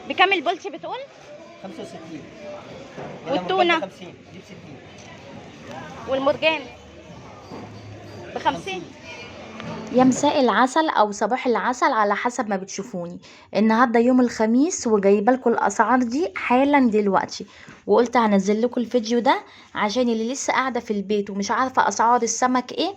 بكام البولتي بتقول؟ 65. والتونة 50 دي ب 60. والمرجان ب50. يا مساء العسل او صباح العسل على حسب ما بتشوفوني. النهارده يوم الخميس وجايبه لكم الاسعار دي حالا دلوقتي، وقلت هنزل لكم الفيديو ده عشان اللي لسه قاعده في البيت ومش عارفه اسعار السمك ايه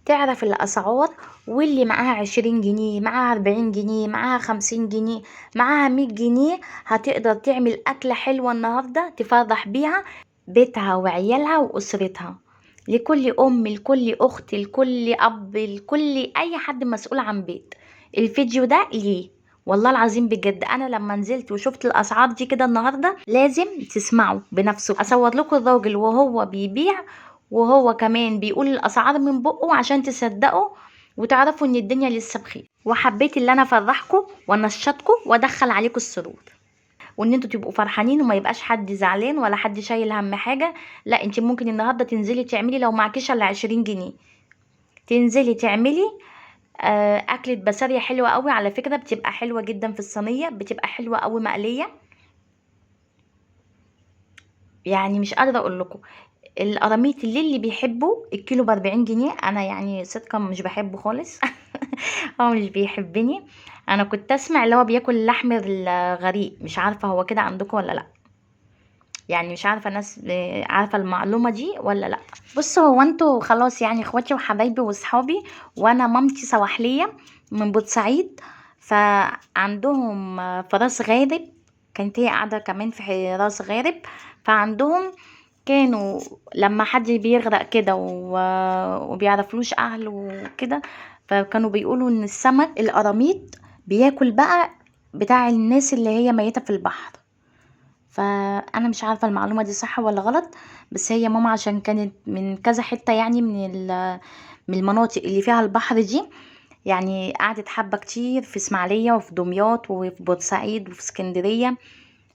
تعرف الاسعار، واللي معاها 20 جنيه، معاها 40 جنيه، معاها 50 جنيه، معاها 100 جنيه، هتقدر تعمل اكله حلوه النهارده تفرح بيها بيتها وعيالها واسرتها، لكل ام، لكل اخت، لكل اب، لكل اي حد مسؤول عن بيت. الفيديو ده ليه؟ والله العظيم بجد انا لما نزلت وشفت الاسعار دي كده النهارده لازم تسمعوا بنفسه. اصور لكم الراجل وهو بيبيع وهو كمان بيقول الاسعار من بقه عشان تصدقوا وتعرفوا ان الدنيا لسه بخير، وحبيت اللي انا افرحكم وانشطكم وادخل عليكم السرور، وان انتوا تبقوا فرحانين وما يبقاش حد زعلان ولا حد شايل هم حاجه. لا، انت ممكن النهارده تنزلي تعملي لو معكيش الا 20 جنيه، تنزلي تعملي اكله بسارية حلوه قوي على فكره، بتبقى حلوه جدا في الصينيه، بتبقى حلوه قوي مقليه، يعني مش قادره اقول لكم. القراميط اللي بيحبوا الكيلو ب40 جنيه، انا يعني صدقا مش بحبه خالص. هو مش بيحبني. انا كنت اسمع اللي هو بياكل لحم الغريق، مش عارفه هو كده عندكم ولا لا، يعني مش عارفه الناس عارفه المعلومه دي ولا لا. بصوا، هو انتوا خلاص يعني اخواتي وحبايبي واصحابي، وانا مامتي سواحليه من بورسعيد، فعندهم في راس غارب، كانت هي قاعده كمان في راس غارب، فعندهم كانوا لما حد بيغرق كده وبيعرفلوش اهله وكده، فكانوا بيقولوا ان السمك القراميط بياكل بقى بتاع الناس اللي هي ميتة في البحر. فانا مش عارفه المعلومه دي صح ولا غلط، بس هي ماما عشان كانت من كذا حته، يعني من المناطق اللي فيها البحر دي، يعني قعدت حبه كتير في اسماعيليه وفي دمياط وفي بورسعيد وفي اسكندريه،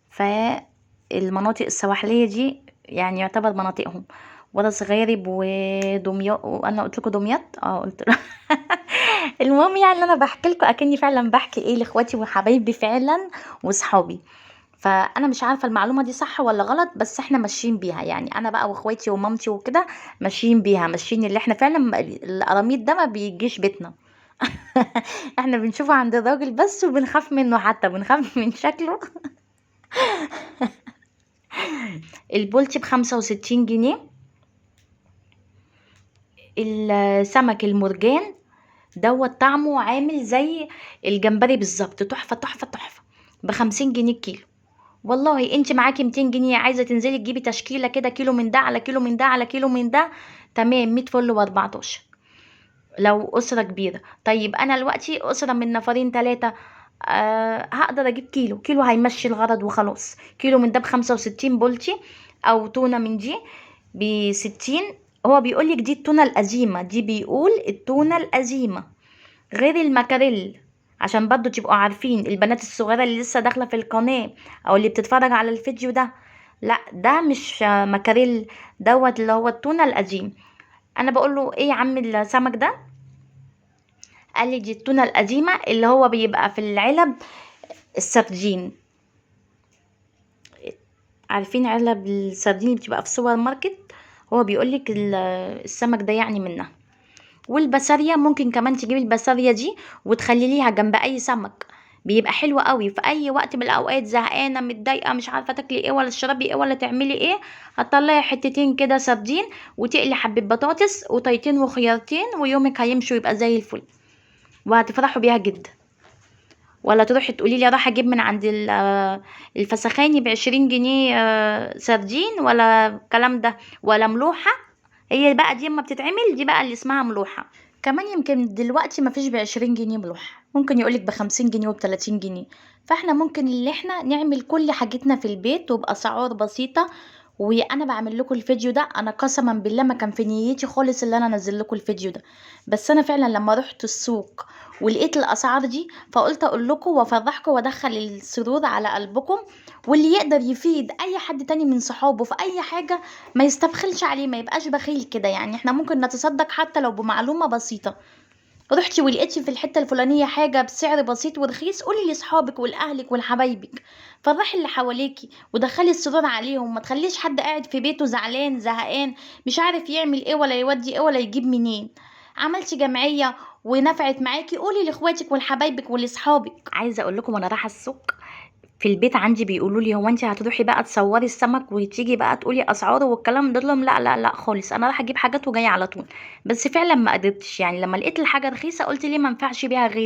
فالمناطق السواحليه دي يعني يعتبر مناطقهم، وراس غارب ودمياط. وانا قلت لكم دمياط، قلت المهم يعني انا بحكي لكم اكني فعلا بحكي ايه لاخواتي وحبايبي فعلا واصحابي. فانا مش عارفه المعلومه دي صح ولا غلط، بس احنا ماشيين بيها، يعني انا بقى واخواتي ومامتي وكده ماشيين بيها، ماشيين اللي احنا فعلا القراميط ده ما بيجيش بيتنا. احنا بنشوفه عند الراجل بس وبنخاف منه، حتى بنخاف من شكله. البولتي ب65 جنيه. السمك المرجان دوت طعمه عامل زي الجمبري بالظبط، تحفه تحفه تحفه، ب50 جنيه الكيلو. والله انت معاكي 200 جنيه، عايزه تنزلي تجيبي تشكيله كده، كيلو من ده على كيلو من ده على كيلو من ده، تمام، 100 فل و14 لو اسره كبيره. طيب انا دلوقتي اسره من نفرين ثلاثه، هقدر اجيب كيلو هيمشي الغرض وخلاص. كيلو من ده ب65 بولتي، او تونه من دي ب60. هو بيقولك دي التونه القزيمه، دي بيقول التونه القزيمه غير المكاريل، عشان برضو تبقوا عارفين البنات الصغيرة اللي لسه داخلة في القناة او اللي بتتفرج على الفيديو ده، لا ده مش مكاريل، دوت اللي هو التونة القديم. انا بقول له ايه يا عم السمك ده؟ قال لي دي التونة القديمة اللي هو بيبقى في العلب السردين، عارفين علب السردين اللي بتبقى في السوبر ماركت؟ هو بيقولك السمك ده يعني منها. والبسارية ممكن كمان تجيبي البسارية دي وتخليليها جنب اي سمك، بيبقى حلو قوي في اي وقت من الاوقات، زهقانه متضايقه مش عارفه تاكلي ايه ولا تشربي ايه ولا تعملي ايه، هتطلعي حتتين كده سردين وتقلي حبه بطاطس وطيتين وخيارتين ويومك هيمشي ويبقى زي الفل، وهتفرحوا بيها جدا. ولا تروحي تقولي لي راح اجيب من عند الفسخاني ب20 جنيه سردين ولا الكلام ده، ولا ملوحه. هي بقى دي اما بتتعمل دي بقى اللي اسمها ملوحة. كمان يمكن دلوقتي مفيش ب20 جنيه ملوحة، ممكن يقولك ب50 جنيه وب30 جنيه. فاحنا ممكن اللي احنا نعمل كل حاجتنا في البيت وبأسعار بسيطة. وانا بعمل لكم الفيديو ده، انا قسما بالله ما كان في نيتي خالص اللي انا انزل لكم الفيديو ده، بس انا فعلا لما رحت السوق ولقيت الاسعار دي فقلت اقول لكم وافرحكم وادخل السرور على قلبكم. واللي يقدر يفيد اي حد تاني من صحابه في اي حاجة ما يستبخلش عليه، ما يبقاش بخيل كده، يعني احنا ممكن نتصدق حتى لو بمعلومة بسيطة. رحتي ولقيتي في الحته الفلانيه حاجه بسعر بسيط ورخيص، قولي لاصحابك ولاهلك ولحبايبك، فرحي اللي حواليكي ودخلي السرور عليهم. ما تخليش حد قاعد في بيته زعلان زهقان مش عارف يعمل ايه ولا يودي ايه ولا يجيب منين. عملتي جمعيه ونفعت معاكي، قولي لاخواتك ولحبايبك ولاصحابك. عايزه اقول لكم انا رايحه السوق، في البيت عندي بيقولوا لي هو انت هتروحي بقى تصوري السمك وتيجي بقى تقولي اسعاره والكلام ده؟ لهم لا لا لا خالص، انا رايحه اجيب حاجات وجايه على طول. بس فعلا ما قدرتش، يعني لما لقيت الحاجه رخيصه قلت ليه ما ينفعش بيها غيري.